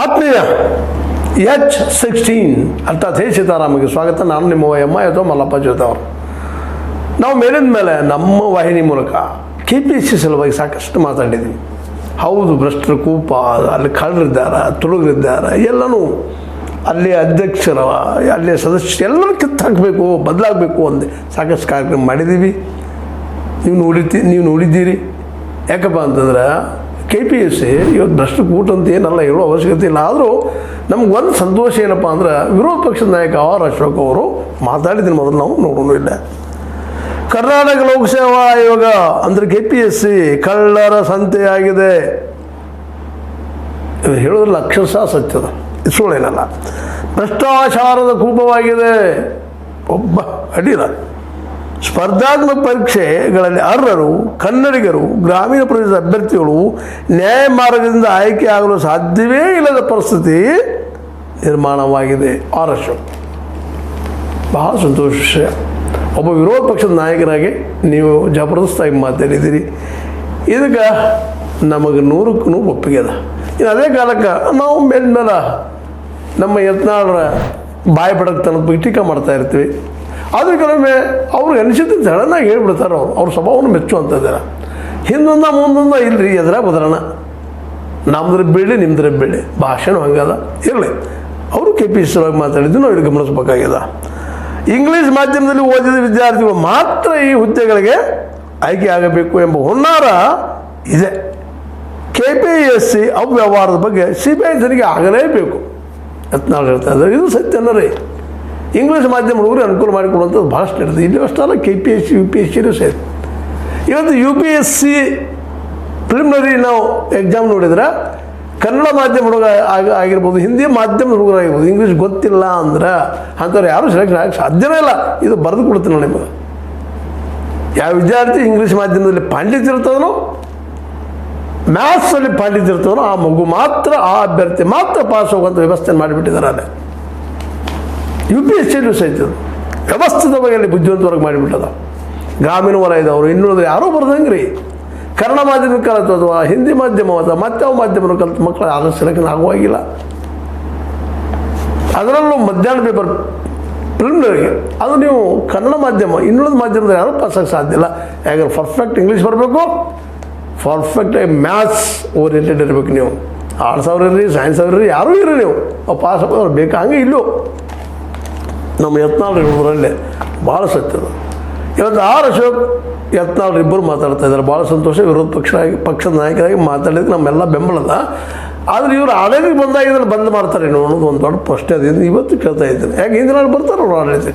ಆತ್ಮೀಯ H16 ಅರ್ಥಾತ್ ಹೇ ಸೀತಾರಾಮಗೆ ಸ್ವಾಗತ. ನಾನು ನಿಮ್ಮ ಎಮ್ಮ ಅಥವಾ ಮಲ್ಲಪ್ಪ ಜೋತ ಅವರು. ನಾವು ಮೇಲಿಂದ ಮೇಲೆ ನಮ್ಮ ವಾಹಿನಿ ಮೂಲಕ KPSC ಸಲುವಾಗಿ ಸಾಕಷ್ಟು ಮಾತಾಡಿದ್ದೀವಿ. ಹೌದು, ಭ್ರಷ್ಟರ ಕೂಪ, ಅಲ್ಲಿ ಕಳ್ಳರಿದ್ದಾರೆ, ತುಳುಗರಿದ್ದಾರೆ, ಎಲ್ಲನೂ ಅಲ್ಲಿ ಅಧ್ಯಕ್ಷರ, ಅಲ್ಲಿ ಸದಸ್ಯರು ಎಲ್ಲರೂ ಕಿತ್ತು ಹಾಕಬೇಕು, ಬದಲಾಗಬೇಕು ಅಂದೆ ಸಾಕಷ್ಟು ಕಾರ್ಯಕ್ರಮ ಮಾಡಿದ್ದೀವಿ. ನೀವು ನೋಡಿದ್ದೀರಿ. ಯಾಕಪ್ಪ ಅಂತಂದ್ರೆ KPSC ಇವತ್ತು ಭ್ರಷ್ಟ ಕೂಟ ಅಂತ ಏನಲ್ಲ ಹೇಳೋ ಅವಶ್ಯಕತೆ ಇಲ್ಲ. ಆದರೂ ನಮ್ಗೆ ಒಂದು ಸಂತೋಷ ಏನಪ್ಪ ಅಂದ್ರೆ ವಿರೋಧ ಪಕ್ಷದ ನಾಯಕ ಆರ್ ಅಶೋಕ್ ಅವರು ಮಾತಾಡಿದ್ದೀನಿ ಮೊದಲು ನಾವು ನೋಡೋಣ ಇಲ್ಲ. ಕರ್ನಾಟಕ ಲೋಕಸೇವಾ ಆಯೋಗ ಅಂದರೆ KPSC ಕಳ್ಳರ ಸಂತೆಯಾಗಿದೆ. ಹೇಳೋದ್ರಲ್ಲಿ ಅಕ್ಷರಶಃ ಸತ್ಯದ, ಸುಳ್ಳೇನಲ್ಲ. ಭ್ರಷ್ಟಾಚಾರದ ಕೂಪವಾಗಿದೆ. ಒಬ್ಬ ಅಡ್ಡಿಲ್ಲ. ಸ್ಪರ್ಧಾತ್ಮಕ ಪರೀಕ್ಷೆಗಳಲ್ಲಿ ಅರ್ಹರು ಕನ್ನಡಿಗರು ಗ್ರಾಮೀಣ ಪ್ರದೇಶದ ಅಭ್ಯರ್ಥಿಗಳು ನ್ಯಾಯ ಮಾರ್ಗದಿಂದ ಆಯ್ಕೆ ಆಗಲು ಸಾಧ್ಯವೇ ಇಲ್ಲದ ಪರಿಸ್ಥಿತಿ ನಿರ್ಮಾಣವಾಗಿದೆ. ಆರ್ ಅಶೋಕ್ ಬಹಳ ಸಂತೋಷ ವಿಷಯ. ಒಬ್ಬ ವಿರೋಧ ಪಕ್ಷದ ನಾಯಕರಾಗಿ ನೀವು ಜಬರ್ದಸ್ತಾಗಿ ಮಾತಾಡಿದ್ದೀರಿ. ಇದಕ್ಕೆ ನಮಗೆ 100ಕ್ಕೆ 100 ಒಪ್ಪಿಗೆ ಅದ. ಇನ್ನು ಅದೇ ಕಾಲಕ್ಕೆ ನಾವು ಮೇಲ್ಮೇಲೆ ನಮ್ಮ ಯತ್ನಾಳರ ಬಾಯಿ ಬಡಕ್ತನದ ಬಗ್ಗೆ ಟೀಕೆ ಮಾಡ್ತಾ ಇರ್ತೀವಿ. ಆದ್ರೆ ಕೆಲವೊಮ್ಮೆ ಅವ್ರಿಗೆ ಅನಿಸಿದ್ದು ಸಡನ್ನಾಗಿ ಹೇಳ್ಬಿಡ್ತಾರೆ. ಅವ್ರ ಸ್ವಭಾವವನ್ನು ಮೆಚ್ಚುವಂಥದ್ದಾರ. ಹಿಂದೊಂದ ಮುಂದೊಂದ ಇಲ್ಲರಿ, ಎದುರಾಗ ಬದರೋಣ. ನಮ್ದ್ರ ಬೀಳಿ ನಿಮ್ದ್ರ ಬೀಳಿ ಭಾಷೆನೂ ಹಂಗದ ಇರಲಿ. ಅವರು KPSC ಸಲುವಾಗಿ ಮಾತಾಡಿದ್ದು ನಾವು ಇಲ್ಲಿ ಗಮನಿಸ್ಬೇಕಾಗ್ಯದ. ಇಂಗ್ಲೀಷ್ ಮಾಧ್ಯಮದಲ್ಲಿ ಓದಿದ ವಿದ್ಯಾರ್ಥಿಗಳು ಮಾತ್ರ ಈ ಹುದ್ದೆಗಳಿಗೆ ಆಯ್ಕೆ ಆಗಬೇಕು ಎಂಬ ಹುನ್ನಾರ ಇದೆ. KPSC ಅವ್ಯವಹಾರದ ಬಗ್ಗೆ CBI ತನಿಖೆ ಆಗಲೇಬೇಕು ಯತ್ನಾಳ್ ಹೇಳ್ತಾ ಇದ್ದಾರೆ. ಇದು ಸತ್ಯನ ರೀ. ಇಂಗ್ಲೀಷ್ ಮಾಧ್ಯಮ ಹುಡುಗರು ಅನುಕೂಲ ಮಾಡಿಕೊಡುವಂಥದ್ದು ಭಾಳಷ್ಟು ಇರ್ತದೆ. ಇಲ್ಲಿ ಅಷ್ಟಲ್ಲ, KPSC UPSC ಸೇರಿ. ಇವತ್ತು UPSC ಪ್ರಿಲಿಮಿನರಿ ನಾವು ಎಕ್ಸಾಮ್ ನೋಡಿದ್ರೆ ಕನ್ನಡ ಮಾಧ್ಯಮ ಹುಡುಗ ಆಗಿರ್ಬೋದು, ಹಿಂದಿ ಮಾಧ್ಯಮದ ಹುಡುಗರಾಗಿರ್ಬೋದು, ಇಂಗ್ಲೀಷ್ ಗೊತ್ತಿಲ್ಲ ಅಂದ್ರೆ ಅಂಥವ್ರು ಯಾರೂ ಸೆಲೆಕ್ಷನ್ ಆಗಕ್ಕೆ ಸಾಧ್ಯವೇ ಇಲ್ಲ. ಇದು ಬರೆದು ಕೊಡ್ತೀನಿ ನೋಡಿ ನಿಮಗೆ. ಯಾವ ವಿದ್ಯಾರ್ಥಿ ಇಂಗ್ಲೀಷ್ ಮಾಧ್ಯಮದಲ್ಲಿ ಪಾಂಡಿತ್ಯ ಇರ್ತದನೋ, ಮ್ಯಾಥ್ಸಲ್ಲಿ ಪಾಂಡಿತ್ಯ ಇರ್ತದನೋ ಆ ಮಗು ಮಾತ್ರ, ಆ ಅಭ್ಯರ್ಥಿ ಮಾತ್ರ ಪಾಸ್ ಹೋಗುವಂಥ ವ್ಯವಸ್ಥೆ ಮಾಡಿಬಿಟ್ಟಿದ್ದಾರೆ. ಅಲ್ಲೇ UPSCಯಲ್ಲೂ ಸಹಿತ ವ್ಯವಸ್ಥಿತವಾಗಿ ಅಲ್ಲಿ ಬುದ್ಧಿವಂತವರೆಗೆ ಮಾಡಿಬಿಟ್ಟದ. ಗ್ರಾಮೀಣ ವಲಯದವರು ಇನ್ನುಳಿದ ಯಾರೂ ಬರ್ದಂಗೆ ರೀ. ಕನ್ನಡ ಮಾಧ್ಯಮ ಕಲಿತು ಅಥವಾ ಹಿಂದಿ ಮಾಧ್ಯಮ ಅಥವಾ ಮತ್ತಾವ ಮಾಧ್ಯಮ ಕಲಿತು ಮಕ್ಕಳು ಆದಷ್ಟು ಸೆಲೆಕ್ಷನ್ ಆಗುವಾಗಿಲ್ಲ. ಅದರಲ್ಲೂ ಮಧ್ಯಾಹ್ನ ಪೇಪರ್ ಪ್ರಿಲಿಮಿನರಿಗೆ ಅದು ನೀವು ಕನ್ನಡ ಮಾಧ್ಯಮ ಇನ್ನುಳಿದ ಮಾಧ್ಯಮದ ಯಾರೂ ಪಾಸಾಗಿ ಸಾಧ್ಯ ಇಲ್ಲ. ಯಾಕಂದ್ರೆ ಪರ್ಫೆಕ್ಟ್ ಇಂಗ್ಲೀಷ್ ಬರಬೇಕು, ಪರ್ಫೆಕ್ಟಾಗಿ ಮ್ಯಾಥ್ಸ್ ಓರಿಯೆಂಟೆಡ್ ಇರಬೇಕು. ನೀವು ಆರ್ಟ್ಸ್ ಅವ್ರು ಇರ್ರಿ, ಸೈನ್ಸ್ ಅವ್ರು ಇರ್ರಿ, ಯಾರೂ ಇರ್ರಿ, ನೀವು ಪಾಸ್ ಆಗೋರು ಬೇಕು. ಹಂಗೆ ಇಲ್ಲೂ ನಮ್ಮ ಯತ್ನಾಳ್ ಇರೋದ್ರಲ್ಲೇ ಭಾಳ ಸತ್ಯದ. ಇವತ್ತು ಆರ್ ಅಶೋಕ್ ಯತ್ನಾಳ್ ಇಬ್ಬರು ಮಾತಾಡ್ತಾ ಇದ್ದಾರೆ. ಭಾಳ ಸಂತೋಷ. ವಿರೋಧ ಪಕ್ಷದ ನಾಯಕರಾಗಿ ಮಾತಾಡಿದ್ರೆ ನಮ್ಮೆಲ್ಲ ಬೆಂಬಲದ. ಆದರೆ ಇವರು ಆಡಳಿತಕ್ಕೆ ಬಂದಾಗ ಇದನ್ನು ಬಂದ್ ಮಾಡ್ತಾರೆ ಅನ್ನೋದು ಒಂದು ದೊಡ್ಡ ಪ್ರಶ್ನೆ ಅದ. ಇವತ್ತು ಕೇಳ್ತಾ ಇದ್ದೀನಿ. ಯಾಕೆ ಹಿಂದಿನ ಬರ್ತಾರೆ ಅವರು ಆಡಳಿತ.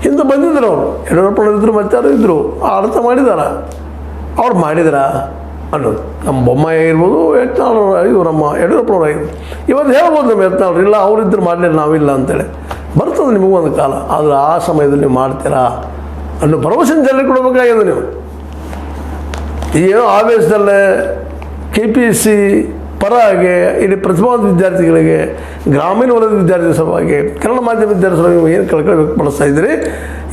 ಹಿಂದೆ ಬಂದಿದ್ರು ಅವರು, ಯಡಿಯೂರಪ್ಪನವರಿದ್ದರು, ಮತ್ತಾರು ಇದ್ದರು, ಆಡಳಿತ ಮಾಡಿದಾರ. ಅವ್ರು ಮಾಡಿದ್ರ ಅನ್ನೋದು ನಮ್ಮ ಬೊಮ್ಮಾಯಿ ಆಗಿರ್ಬೋದು, ಯತ್ನಾಳ್ ಇವರು ನಮ್ಮ ಯಡಿಯೂರಪ್ಪನವ್ರಾಗಿರ್ಬೋದು. ಇವತ್ತು ಹೇಳ್ಬೋದು ನಮ್ಮ ಯತ್ನಾಳ್ ಇಲ್ಲ ಅವರಿದ್ದರು ಮಾಡಲಿಲ್ಲ, ನಾವಿಲ್ಲ ಅಂತೇಳಿ. ಬರ್ತದೆ ನಿಮಗೂ ಒಂದು ಕಾಲ. ಆದರೆ ಆ ಸಮಯದಲ್ಲಿ ನೀವು ಮಾಡ್ತೀರಾ ಅನ್ನೋ ಭರವಸೆ ಜನ ಕೊಡಬೇಕಾಗಿದೆ. ನೀವು ಏನೋ ಆವೇಶದಲ್ಲೇ KPSC ಪರವಾಗಿ ಇಲ್ಲಿ ಪ್ರತಿಭಾವಂತ ವಿದ್ಯಾರ್ಥಿಗಳಿಗೆ, ಗ್ರಾಮೀಣ ವಲಯದ ವಿದ್ಯಾರ್ಥಿ ಸಲುವಾಗಿ, ಕನ್ನಡ ಮಾಧ್ಯಮ ವಿದ್ಯಾರ್ಥಿ ಸಲುವಾಗಿ ಏನು ಕಳಕಳಿ ವ್ಯಕ್ತಪಡಿಸ್ತಾ ಇದ್ದೀರಿ.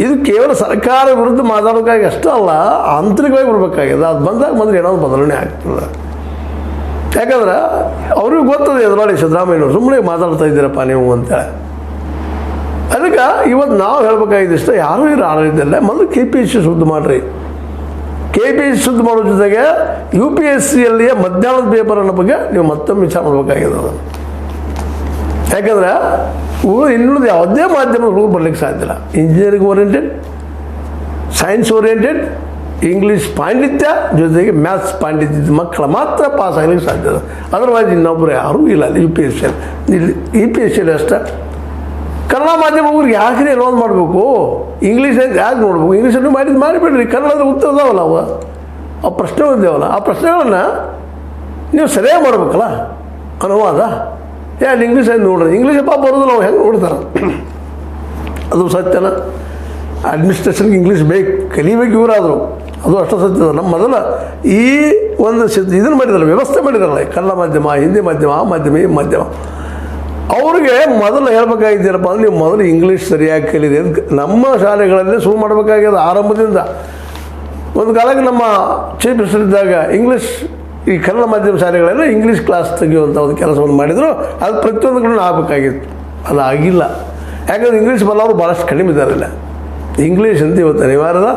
ಇದು ಕೇವಲ ಸರ್ಕಾರ ವಿರುದ್ಧ ಮಾತಾಡೋಕ್ಕಾಗಿ ಅಷ್ಟೇ ಅಲ್ಲ, ಆಂತರಿಕವಾಗಿ ಬರಬೇಕಾಗಿದೆ. ಅದು ಬಂದರೆ ಏನಾದ್ರು ಬದಲಾವಣೆ ಆಗ್ತದೆ. ಯಾಕಂದ್ರೆ ಅವ್ರಿಗೂ ಗೊತ್ತದೆ ಎದುರಾಳಿ ಸಿದ್ದರಾಮಯ್ಯನವರು ಸುಮ್ಮನೆ ಮಾತಾಡ್ತಾ ಇದ್ದೀರಪ್ಪ ನೀವು ಅಂತೇಳಿ. ಅದಕ್ಕೆ ಇವತ್ತು ನಾವು ಹೇಳ್ಬೇಕಾಗಿದ್ದಿಷ್ಟ, ಯಾರೂ ಇರೋ ಆಡಳಿತಲ್ಲ. ಮೊದಲು KPSC ಶುದ್ಧ ಮಾಡಿರಿ. KPSC ಶುದ್ಧ ಮಾಡೋ ಜೊತೆಗೆ UPSCಯಲ್ಲಿಯೇ ಮಧ್ಯಾಹ್ನದ ಪೇಪರ್ ಅನ್ನೋ ಬಗ್ಗೆ ನೀವು ಮತ್ತೊಮ್ಮೆ ವಿಚಾರ ಮಾಡಬೇಕಾಗಿದೆ. ಅದನ್ನು ಯಾಕಂದ್ರೆ ಇನ್ನುಳಿದ ಯಾವುದೇ ಮಾಧ್ಯಮದ ಹುಡುಗರು ಬರ್ಲಿಕ್ಕೆ ಸಾಧ್ಯ ಇಲ್ಲ. Engineering oriented, science oriented, English ಪಾಂಡಿತ್ಯ ಜೊತೆಗೆ ಮ್ಯಾಥ್ಸ್ ಪಾಂಡಿತ್ಯದ ಮಕ್ಕಳು ಮಾತ್ರ ಪಾಸ್ ಆಗಲಿಕ್ಕೆ ಸಾಧ್ಯ ಇದೆ. ಅದರ್ವೈಸ್ ಇನ್ನೊಬ್ಬರು ಯಾರೂ ಇಲ್ಲ ಅಲ್ಲಿ UPSCಯಲ್ಲಿ. ಇಲ್ಲಿ UPSCಯಲ್ಲಿ ಅಷ್ಟೇ. ಕನ್ನಡ ಮಾಧ್ಯಮ ಹುಡುಗರಿಗೆ ಯಾಕೆ ಎನ್ರೋಲ್ ಮಾಡಬೇಕು? ಇಂಗ್ಲೀಷ್ ಯಾಕೆ ನೋಡ್ಬೇಕು? ಇಂಗ್ಲೀಷನ್ನು ಮಾಡಿಬಿಡ್ರಿ. ಕನ್ನಡದ ಉತ್ತರ ಇದಾವಲ್ಲ, ಆ ಪ್ರಶ್ನೆಗಳು ಇದ್ದಾವಲ್ಲ, ಆ ಪ್ರಶ್ನೆಗಳನ್ನು ನೀವು ಸರಿಯಾಗಿ ಮಾಡ್ಬೇಕಲ್ಲ. ಅನುವಾದ ಅಲ್ಲಿ ಇಂಗ್ಲೀಷಲ್ಲಿ ನೋಡ್ರಿ. ಇಂಗ್ಲೀಷ್ ಪಾಪ ಬರೋದು ನಾವು ಹೆಂಗೆ ನೋಡ್ತಾರೆ. ಅದು ಸತ್ಯನ. ಅಡ್ಮಿನಿಸ್ಟ್ರೇಷನ್ಗೆ ಇಂಗ್ಲೀಷ್ ಬೇಕು, ಕಲಿಬೇಕು ಇವರಾದರು. ಅದು ಅಷ್ಟು ಸತ್ಯದ. ನಮ್ಮ ಮೊದಲ ಈ ಒಂದು ಇದನ್ನು ಮಾಡಿದಾರಲ್ಲ, ವ್ಯವಸ್ಥೆ ಮಾಡಿದಾರಲ್ಲ, ಕನ್ನಡ ಮಾಧ್ಯಮ, ಹಿಂದಿ ಮಾಧ್ಯಮ, ಆ ಮಾಧ್ಯಮ, ಈ ಮಾಧ್ಯಮ. ಅವ್ರಿಗೆ ಮೊದಲು ಹೇಳ್ಬೇಕಾಗಿದ್ದೀರಪ್ಪ ಅಂದ್ರೆ ನೀವು ಮೊದಲು ಇಂಗ್ಲೀಷ್ ಸರಿಯಾಗಿ ಕಲೀರಿ. ನಮ್ಮ ಶಾಲೆಗಳಲ್ಲಿ ಶುರು ಮಾಡಬೇಕಾಗ್ಯದ ಆರಂಭದಿಂದ. ಒಂದು ಕಾಲಕ್ಕೆ ನಮ್ಮ ಚೀಫ್ ಮಿನಿಸ್ಟರ್ ಇದ್ದಾಗ ಇಂಗ್ಲೀಷ್ ಈ ಕನ್ನಡ ಮಾಧ್ಯಮ ಶಾಲೆಗಳೆಲ್ಲ ಇಂಗ್ಲೀಷ್ ಕ್ಲಾಸ್ ತೆಗೆಯುವಂಥ ಒಂದು ಕೆಲಸವನ್ನು ಮಾಡಿದರು. ಅದು ಪ್ರತಿಯೊಂದು ಕಡೆ ಆಗಬೇಕಾಗಿತ್ತು, ಅದು ಆಗಿಲ್ಲ. ಯಾಕಂದ್ರೆ ಇಂಗ್ಲೀಷ್ ಬಲ್ಲವರು ಭಾಳಷ್ಟು ಕಡಿಮೆ ಇದ್ದಾರಿಲ್ಲ. ಇಂಗ್ಲೀಷ್ ಅಂತ ಇವತ್ತು ಅನಿವಾರ್ಯದ.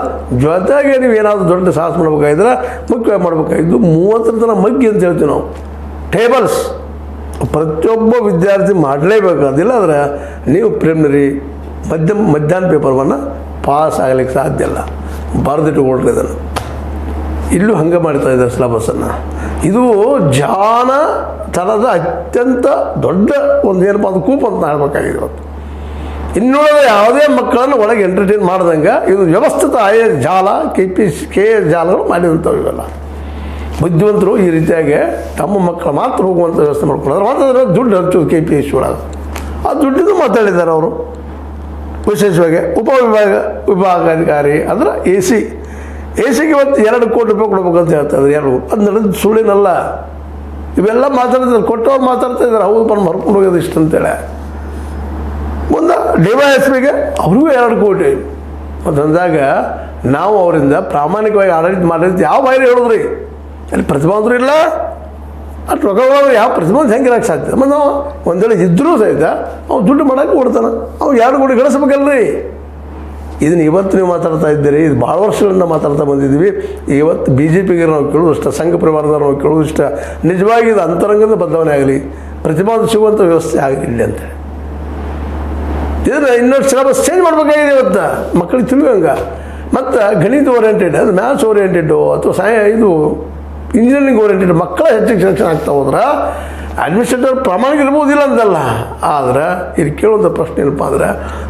ಜೊತೆಗೆ ನೀವು ಏನಾದರೂ ದೊಡ್ಡ ಸಾಹಸ ಮಾಡ್ಬೇಕಾಗಿದ್ರೆ ಮುಖ್ಯವಾಗಿ ಮಾಡಬೇಕಾಗಿದ್ದು 30 ತನಕ ಮಗ್ಗಿ ಅಂತ ಹೇಳ್ತೀವಿ ನಾವು. ಟೇಬಲ್ಸ್ ಪ್ರತಿಯೊಬ್ಬ ವಿದ್ಯಾರ್ಥಿ ಮಾಡಲೇಬೇಕು. ಅದಿಲ್ಲ ಅಂದರೆ ನೀವು ಪ್ರಿಲಿಮಿನರಿ ಮಧ್ಯಾಹ್ನ ಪೇಪರ್ವನ್ನು ಪಾಸ್ ಆಗಲಿಕ್ಕೆ ಸಾಧ್ಯ ಇಲ್ಲ. ಬರೆದಿಟ್ಟುಕೊಳ್ರಿ ಇದನ್ನು. ಇಲ್ಲೂ ಹಂಗೆ ಮಾಡ್ತಾ ಇದ್ದಾರೆ ಸಿಲೆಬಸ್ಸನ್ನು. ಇದು ಜಾಣತನದ ಅತ್ಯಂತ ದೊಡ್ಡ ಒಂದು ಏನಪ್ಪ ಅದು ಕೂಪ್ ಅಂತ ಹೇಳ್ಬೇಕಾಗಿದೆ ಇವತ್ತು. ಇನ್ನುಳಿದ ಯಾವುದೇ ಮಕ್ಕಳನ್ನು ಒಳಗೆ ಎಂಟರ್ಟೈನ್ ಮಾಡ್ದಂಗೆ ಇದು ವ್ಯವಸ್ಥಿತ ಜಾಲ ಕೆ ಎಸ್ ಜಾಲಗಳು ಮಾಡಿದಂಥವು ಇವೆಲ್ಲ. ಬುದ್ಧಿವಂತರು ಈ ರೀತಿಯಾಗಿ ತಮ್ಮ ಮಕ್ಕಳು ಮಾತ್ರ ಹೋಗುವಂಥ ವ್ಯವಸ್ಥೆ ಮಾಡ್ಕೊಳ್ಳೋದು. ಮಾತಾಡಿದ್ರೆ ದುಡ್ಡು ಹಚ್ಚೋದು KPSC ಒಳಗೆ. ಆ ದುಡ್ಡಿದ್ದು ಮಾತಾಡಿದ್ದಾರೆ ಅವರು. ವಿಶೇಷವಾಗಿ ವಿಭಾಗಾಧಿಕಾರಿ ಅಂದ್ರೆ ಎಸಿಗೆ ಇವತ್ತು 2 ಕೋಟಿ ರೂಪಾಯಿ ಕೊಡ್ಬೇಕಂತ ಹೇಳ್ತಾಯಿದ್ರು. 2 ಅದು ನಡೆದು ಸುಳ್ಳಿನಲ್ಲ. ಇವೆಲ್ಲ ಮಾತಾಡ್ತಿದ್ದಾರೆ, ಕೊಟ್ಟವ್ರು ಮಾತಾಡ್ತಾ ಇದ್ದಾರೆ. ಹೌದು ಬಂದು ಮರ್ಕೊಂಡು ಹೋಗೋದು ಇಷ್ಟು ಅಂತೇಳಿ. ಮುಂದೆ DYSPಗೆ ಅವ್ರಿಗೂ 2 ಕೋಟಿ. ಮತ್ತು ಅಂದಾಗ ನಾವು ಅವರಿಂದ ಪ್ರಾಮಾಣಿಕವಾಗಿ ಆಡಳಿತ ಮಾಡಿದ್ದು ಯಾವ ಬಾಯಿಲೆ ಹೇಳಿದ್ರಿ? ಅಲ್ಲಿ ಪ್ರತಿಭಾವಂತರು ಇಲ್ಲ, ಅಷ್ಟು ರೊಕ್ಕಗಳು ಯಾವ ಪ್ರತಿಭಾವಂತ ಹೆಂಗೆ ಇರೋಕ್ಕೆ ಸಾಧ್ಯ? ಮತ್ತು ನಾವು ಒಂದೇಳೆ ಇದ್ದರೂ ಸಹಿತ ಅವ್ನು ದುಡ್ಡು ಮಾಡೋಕ್ಕೆ ಕೊಡ್ತಾನೆ. ಅವ್ನು 2 ಕೋಟಿ ಗಳಿಸ್ಬೇಕಲ್ರಿ. ಇದನ್ನು ಇವತ್ತು ನೀವು ಮಾತಾಡ್ತಾ ಇದ್ದೀರಿ. ಇದು ಭಾಳ ವರ್ಷಗಳಿಂದ ಮಾತಾಡ್ತಾ ಬಂದಿದ್ದೀವಿ. ಇವತ್ತು BJPಗೆ ನಾವು ಕೇಳೋದು ಇಷ್ಟ, ಸಂಘ ಪರಿವಾರದವ್ರು ನಾವು ಕೇಳೋದು ಇಷ್ಟ. ನಿಜವಾಗಿ ಇದು ಅಂತರಂಗದ ಬದಲಾವಣೆ ಆಗಲಿ, ಪ್ರತಿಭಾವಂತ ಸಿಗುವಂಥ ವ್ಯವಸ್ಥೆ ಆಗಲಿ ಇಲ್ಲಿ ಅಂತೇಳಿ. ಇದನ್ನು ಇನ್ನೊಂದು ಸಿಲೆಬಸ್ ಚೇಂಜ್ ಮಾಡಬೇಕಾಗಿದೆ ಇವತ್ತು ಮಕ್ಕಳಿಗೆ ತಿಳಿಯುವಂಗೆ. ಮತ್ತು ಗಣಿತ ಓರಿಯೆಂಟೆಡ್, ಅದು ಮ್ಯಾಥ್ಸ್ ಓರಿಯೆಂಟೆಡ್ಡು ಅಥವಾ ಇದು ಇಂಜಿನಿಯರಿಂಗ್ ಓರಿಯೆಂಟೆಡ್ ಮಕ್ಕಳ ಹೆಚ್ಚಿಗೆ ಸೆಲೆಕ್ಷನ್ ಆಗ್ತಾ ಹೋದ್ರೆ ಅಡ್ಮಿನಿಸ್ಟ್ರೇಟರ್ ಪ್ರಾಮಾಣಿಕ ಇರ್ಬೋದಿಲ್ಲ ಅಂತಲ್ಲ. ಆದರೆ ಇಲ್ಲಿ ಕೇಳುವಂಥ ಪ್ರಶ್ನೆ ಏನಪ್ಪ ಅಂದರೆ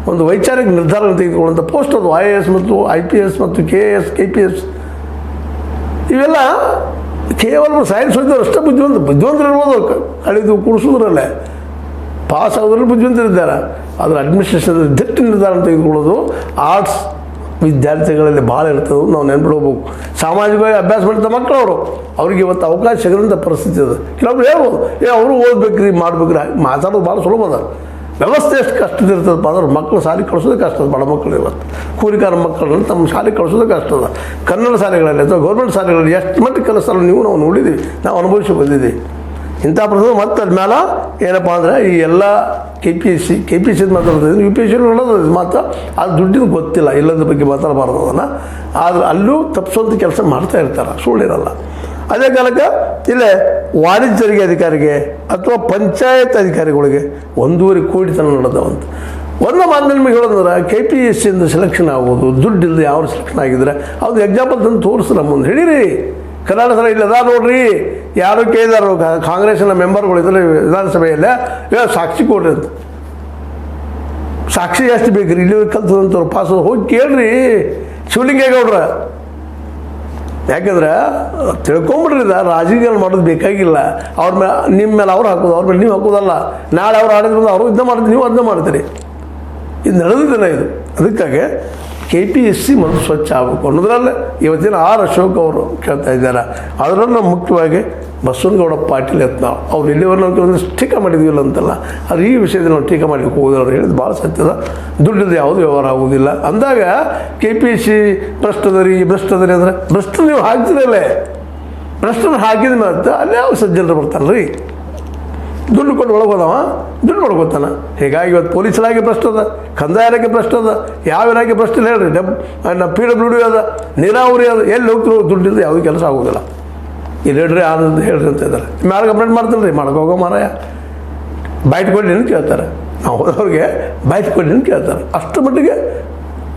ಒಂದು ವೈಚಾರಿಕ ನಿರ್ಧಾರ ತೆಗೆದುಕೊಳ್ಳುವಂಥ ಪೋಸ್ಟ್ ಅದು IAS ಮತ್ತು IPS ಮತ್ತು KS KPS ಇವೆಲ್ಲ ಕೇವಲ ಸೈನ್ಸ್ ಓದಿದವರು ಅಷ್ಟೇ ಬುದ್ಧಿವಂತರು ಇರ್ಬೋದು. ಕಳೆದು ಕೂಡಿಸೋದ್ರಲ್ಲೇ ಪಾಸ್ ಆಗೋದ್ರಲ್ಲಿ ಬುದ್ಧಿವಂತರಿದ್ದಾರೆ. ಆದರೆ ಅಡ್ಮಿನಿಸ್ಟ್ರೇಷನ್ ದಿಟ್ಟ ನಿರ್ಧಾರ ತೆಗೆದುಕೊಳ್ಳೋದು ಆರ್ಟ್ಸ್ ವಿದ್ಯಾರ್ಥಿಗಳಲ್ಲಿ ಭಾಳ ಇರ್ತದೆ. ನಾವು ನೆನ್ಬಿಡ್ಬೇಕು. ಸಾಮಾಜಿಕವಾಗಿ ಅಭ್ಯಾಸ ಮಾಡಿದ ಮಕ್ಕಳವರು ಅವ್ರಿಗೆ ಇವತ್ತು ಅವಕಾಶ ಸಿಗದಂಥ ಪರಿಸ್ಥಿತಿ ಇದೆ. ಕೆಲವೊಬ್ರು ಹೇಳ್ಬೋದು ಅವರು ಓದ್ಬೇಕ್ರಿ ಮಾಡ್ಬೇಕ್ರಿ, ಮಾತಾಡೋದು ಭಾಳ ಸುಲಭ ಅದ. ವ್ಯವಸ್ಥೆ ಎಷ್ಟು ಕಷ್ಟದಿರ್ತದಪ್ಪ ಅಂದ್ರೆ ಮಕ್ಕಳು ಶಾಲೆ ಕಳಿಸೋದೇ ಕಷ್ಟ ಅದ. ಬಡ ಮಕ್ಕಳು ಇವತ್ತು ಕೂಲಿಕಾರ ಮಕ್ಕಳನ್ನು ತಮ್ಮ ಶಾಲೆ ಕಳಿಸೋದೇ ಕಷ್ಟ ಅದ. ಕನ್ನಡ ಶಾಲೆಗಳಲ್ಲಿ ಅಥವಾ ಗೌರ್ಮೆಂಟ್ ಶಾಲೆಗಳಲ್ಲಿ ಎಷ್ಟು ಮಟ್ಟಿಗೆ ಕೆಲಸ ನಾವು ನೋಡಿದ್ದೀವಿ, ನಾವು ಅನುಭವಿಸಿ ಬಂದಿದ್ದೀವಿ. ಇಂಥ ಪ್ರಸಂಗ ಮತ್ತು ಅದ್ಮೇಲೆ ಏನಪ್ಪ ಅಂದರೆ ಈ ಎಲ್ಲ KPSC ಮಾತಾಡ್ತಿದ್ದೀನಿ, UPSC ನೋಡೋದು ಮಾತ್ರ ಅದು ದುಡ್ಡಿನ ಗೊತ್ತಿಲ್ಲ, ಇಲ್ಲದ ಬಗ್ಗೆ ಮಾತಾಡಬಾರ್ದು ಅದನ್ನು. ಆದರೆ ಅಲ್ಲೂ ತಪ್ಪಿಸೋಂಥ ಕೆಲಸ ಮಾಡ್ತಾ ಇರ್ತಾರೆ, ಸುಳ್ಳಿರಲ್ಲ. ಅದೇ ಕಾಲಕ್ಕೆ ಇಲ್ಲೇ ವಾಣಿಜ್ಯ ತೆರಿಗೆ ಅಧಿಕಾರಿಗೆ ಅಥವಾ ಪಂಚಾಯತ್ ಅಧಿಕಾರಿಗಳಿಗೆ 1.5 ಕೋಟಿ ತನಕ ನಡೆದವಂತ. ಒಂದು ಮಾತು ನಿಮಗೆ ಹೇಳೋದಂದ್ರೆ KPSCಯಿಂದ ಸೆಲೆಕ್ಷನ್ ಆಗೋದು ದುಡ್ಡಿಲ್ಲದೆ ಯಾವ ಸೆಲೆಕ್ಷನ್ ಆಗಿದ್ರೆ ಅದು ಎಕ್ಸಾಂಪಲ್ ತಂದು ತೋರಿಸ್ತಾರೆ ಮುಂದೆ. ಹೇಳಿರಿ ಕರ್ನಾಟಕ ಸರ ಇಲ್ಲದ ನೋಡ್ರಿ, ಯಾರು ಕೇಳಿದಾರು ಕಾಂಗ್ರೆಸ್ಸಿನ ಮೆಂಬರ್ಗಳು ಇದ್ರೆ ವಿಧಾನಸಭೆಯಲ್ಲೇ ಸಾಕ್ಷಿ ಕೊಡ್ರಿ ಅಂತ. ಸಾಕ್ಷಿ ಎಷ್ಟು ಬೇಕ್ರಿ? ಇಲ್ಲಿ ಕಲ್ತದಂಥವ್ರು ಪಾಸ್ ಹೋಗಿ ಕೇಳ್ರಿ ಶಿವಲಿಂಗೇಗೌಡ್ರ. ಯಾಕಂದ್ರೆ ತಿಳ್ಕೊಂಬಿಡ್ರಿ, ರಾಜಕೀಯ ಮಾಡೋದು ಬೇಕಾಗಿಲ್ಲ. ಅವ್ರ ಮೇಲೆ ನಿಮ್ಮ ಮೇಲೆ ಅವ್ರು ಹಾಕೋದು, ಅವ್ರ ಮೇಲೆ ನೀವು ಹಾಕೋದಲ್ಲ. ನಾಳೆ ಅವ್ರು ಆಡಿದ್ರು ಅವರು ಇದನ್ನ ಮಾಡ್ತೀರಿ, ನೀವು ಅದನ್ನ ಮಾಡ್ತೀರಿ. ಇದು ನಡೆದಿದ್ದೇನೆ ಇದು. ಅದಕ್ಕಾಗಿ KPSC ಮೊದಲು ಸ್ವಚ್ಛ ಆಗಬೇಕು ಅನ್ನೋದ್ರಲ್ಲೇ ಇವತ್ತಿನ ಅಶೋಕ್ ಅವರು ಕೇಳ್ತಾ ಇದ್ದಾರೆ. ಅದರಲ್ಲೂ ಮುಖ್ಯವಾಗಿ ಬಸವನಗೌಡ ಪಾಟೀಲ್ ಯತ್ನಾಳ್ ಅವ್ರು ಇಲ್ಲಿವರೆಗೆ ನಾವು ಕೆಲವೊಂದು ಟೀಕೆ ಮಾಡಿದ್ವಿಲ್ಲ ಅಂತಲ್ಲ, ಅದು ಈ ವಿಷಯದಲ್ಲಿ ನಾವು ಟೀಕೆ ಮಾಡಲಿಕ್ಕೆ ಹೋಗೋದು ಅವ್ರು ಹೇಳಿದ್ದು ಭಾಳ ಸತ್ಯದ. ದುಡ್ಡಿದ್ದು ಯಾವುದು ವ್ಯವಹಾರ ಆಗೋದಿಲ್ಲ ಅಂದಾಗ KPSC ಭ್ರಷ್ಟದರಿ ಅಂದರೆ ಭ್ರಷ್ಟ ನೀವು ಹಾಕ್ತಿರಲ್ಲೇ, ಭ್ರಷ್ಟನ ಹಾಕಿದ ಮೇಲೆ ಅಲ್ಲಿ ಯಾವ ಸಜ್ಜನರು ಬರ್ತಾರಲ್ರಿ, ದುಡ್ಡು ಕೊಟ್ಟು ಒಳಗೆ ಹೋದವ ದುಡ್ಡು ಮಾಡ್ಕೊತಾನೆ. ಹೀಗಾಗಿ ಇವತ್ತು ಪೊಲೀಸ್ ಇಲಾಖೆ ಭ್ರಷ್ಟ ಅದ, ಕಂದಾಯ ಇಲಾಖೆ ಭ್ರಷ್ಟ ಅದ, ಯಾವ ಇಲಾಖೆ ಭ್ರಷ್ಟ ಇಲ್ಲ ಹೇಳ್ರಿ. PWD ಅದ, ನೀರಾವರಿ ಅದ, ಎಲ್ಲಿ ಹೋಗ್ತಿರೋ ದುಡ್ಡಿಂದ ಯಾವುದೂ ಕೆಲಸ ಆಗೋದಿಲ್ಲ. ಇಲ್ಲಿ ಹೇಳ್ರಿ ಆನಂದ ಹೇಳ್ರಿ ಅಂತ ಇದ್ದಾರೆ. ಮ್ಯಾಲೆ ಕಂಪ್ಲೇಂಟ್ ಮಾಡ್ತೀನಿ ರೀ, ಹೋಗೋ ಮಾರಾಯ ಬೈಟ್ ಕೊಡಿ ಅಂತ ಕೇಳ್ತಾರೆ. ನಾವು ಹೋದವ್ರಿಗೆ ಬೈಟ್ ಕೊಡಿ ಅಂತ ಕೇಳ್ತಾರೆ. ಅಷ್ಟು ಮಟ್ಟಿಗೆ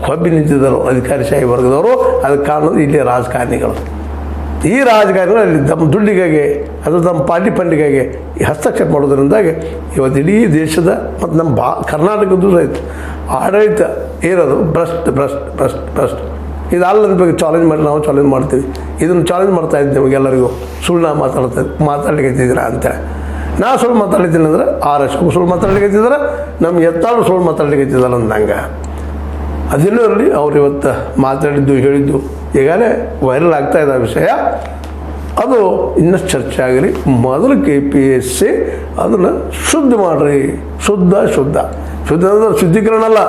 ಕೊಬ್ಬಿ ನಿಂತಿದ್ದರು ಅಧಿಕಾರಿಶಾಹಿ ವರ್ಗದವರು. ಅದಕ್ಕೆ ಕಾರಣದ ಇಲ್ಲಿ ರಾಜಕಾರಣಿಗಳು. ಈ ರಾಜಕಾರಣಿಗಳು ಅಲ್ಲಿ ತಮ್ಮ ದುಡ್ಡಿಗಾಗಿ ಅದು ನಮ್ಮ ಪಾರ್ಟಿ ಫಂಡಿಗಾಗಿ ಹಸ್ತಕ್ಷೇಪ ಮಾಡೋದ್ರಿಂದಾಗಿ ಇವತ್ತು ಇಡೀ ದೇಶದ ಮತ್ತು ನಮ್ಮ ಕರ್ನಾಟಕದ್ದು ಸಹಿತ ಆಡಳಿತ ಇರೋದು ಭ್ರಷ್ಟ ಇದು ಅಲ್ಲದ ಬಗ್ಗೆ ಚಾಲೆಂಜ್ ಮಾಡಿ ನಾವು ಚಾಲೆಂಜ್ ಮಾಡ್ತೀವಿ. ಇದನ್ನು ಚಾಲೆಂಜ್ ಮಾಡ್ತಾ ಇದ್ದೀವಿ ನಿಮಗೆಲ್ಲರಿಗೂ. ಸುಳ್ಳು ಮಾತಾಡ್ಲಿಕ್ಕೆ ಇದ್ದಿದ್ದೀರಾ ಅಂತೇಳಿ. ನಾ ಸುಳ್ಳು ಮಾತಾಡ್ಲಿದ್ದೀನಿ ಅಂದರೆ ಅಶೋಕ್ ಸುಳ್ಳು ಮಾತಾಡ್ಲಿಕ್ಕೆ ಇದ್ದಿದ್ದಾರೆ, ನಮ್ಮ ಎತ್ತಾಳು ಸುಳ್ಳು ಮಾತಾಡ್ಲಿಕ್ಕೆ ಇದ್ದಿದ್ದಾರೆ ಅಂದಂಗೆ. ಅದೆಲ್ಲೂ ಇರಲಿ, ಅವ್ರು ಇವತ್ತು ಮಾತಾಡಿದ್ದು ಹೇಳಿದ್ದು ಈಗಾಗಲೇ ವೈರಲ್ ಆಗ್ತಾ ಇದೆ ವಿಷಯ. ಅದು ಇನ್ನಷ್ಟು ಚರ್ಚೆ ಆಗಲಿ. ಮೊದಲು KPSC ಅದನ್ನು ಶುದ್ಧ ಮಾಡಿರಿ. ಶುದ್ಧ ಅಂದರೆ ಶುದ್ಧೀಕರಣ ಅಲ್ಲ,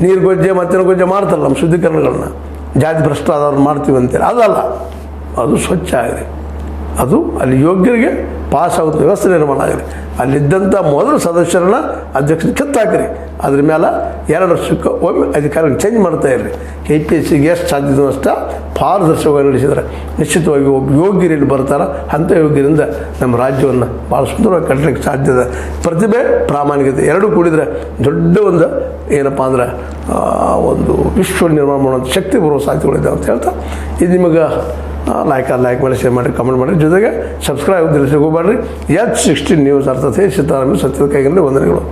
ನೀರು ಗೊಜ್ಜೆ ಮತ್ತಿನ ಗೊಜ್ಜೆ ಮಾಡ್ತಾರಲ್ಲ ನಮ್ಮ ಶುದ್ಧೀಕರಣಗಳನ್ನ, ಜಾತಿ ಭ್ರಷ್ಟ ಆದವ್ರು ಮಾಡ್ತೀವಿ ಅಂತೇಳಿ ಅದಲ್ಲ. ಅದು ಸ್ವಚ್ಛ ಆಗಲಿ. ಅದು ಅಲ್ಲಿ ಯೋಗ್ಯರಿಗೆ ಪಾಸ್ ಆಗುತ್ತೆ ವ್ಯವಸ್ಥೆ ನಿರ್ಮಾಣ ಆಗಲಿ. ಅಲ್ಲಿದ್ದಂಥ ಮೊದಲು ಸದಸ್ಯರನ್ನ ಅಧ್ಯಕ್ಷರು ಕಿತ್ತಾಕ್ರಿ. ಅದ್ರ ಮೇಲೆ 2 ವರ್ಷಕ್ಕೆ ಒಮ್ಮೆ ಅಧಿಕಾರ ಚೇಂಜ್ ಮಾಡ್ತಾ ಇರ್ರಿ. KPSCಗೆ ಎಷ್ಟು ಸಾಧ್ಯತೆ ಅಷ್ಟು ಪಾರದರ್ಶಕವಾಗಿ ನಡೆಸಿದರೆ ನಿಶ್ಚಿತವಾಗಿ ಒಬ್ಬ ಯೋಗ್ಯರಲ್ಲಿ ಬರ್ತಾರೆ. ಅಂಥ ಯೋಗ್ಯರಿಂದ ನಮ್ಮ ರಾಜ್ಯವನ್ನು ಭಾಳ ಸುಂದರವಾಗಿ ಕಟ್ಟಲಿಕ್ಕೆ ಸಾಧ್ಯದ. ಪ್ರತಿಭೆ ಪ್ರಾಮಾಣಿಕತೆ ಎರಡೂ ಕೂಡಿದರೆ ದೊಡ್ಡ ಒಂದು ಏನಪ್ಪ ಅಂದ್ರೆ ಒಂದು ವಿಶ್ವ ನಿರ್ಮಾಣ ಮಾಡುವಂಥ ಶಕ್ತಿ ಬರುವ ಸಾಧ್ಯತೆಗಳಿದೆ ಅಂತ ಹೇಳ್ತಾ, ಇದು ನಿಮಗೆ ಲೈಕ್ ಮಾಡಿ, ಶೇರ್ ಮಾಡಿ, ಕಮೆಂಟ್ ಮಾಡಿ, ಜೊತೆಗೆ ಸಬ್ಸ್ಕ್ರೈಬ್ ತಿಳಿಸಿ ಹೋಗಬೇಡ್ರಿ. H16 ನ್ಯೂಸ್ ಅರ್ಥಾತ್ ಸೀತಾರಾಮ ಸತ್ಯದ ಕೈಗಳಲ್ಲಿ ವಂದನೆಗಳು.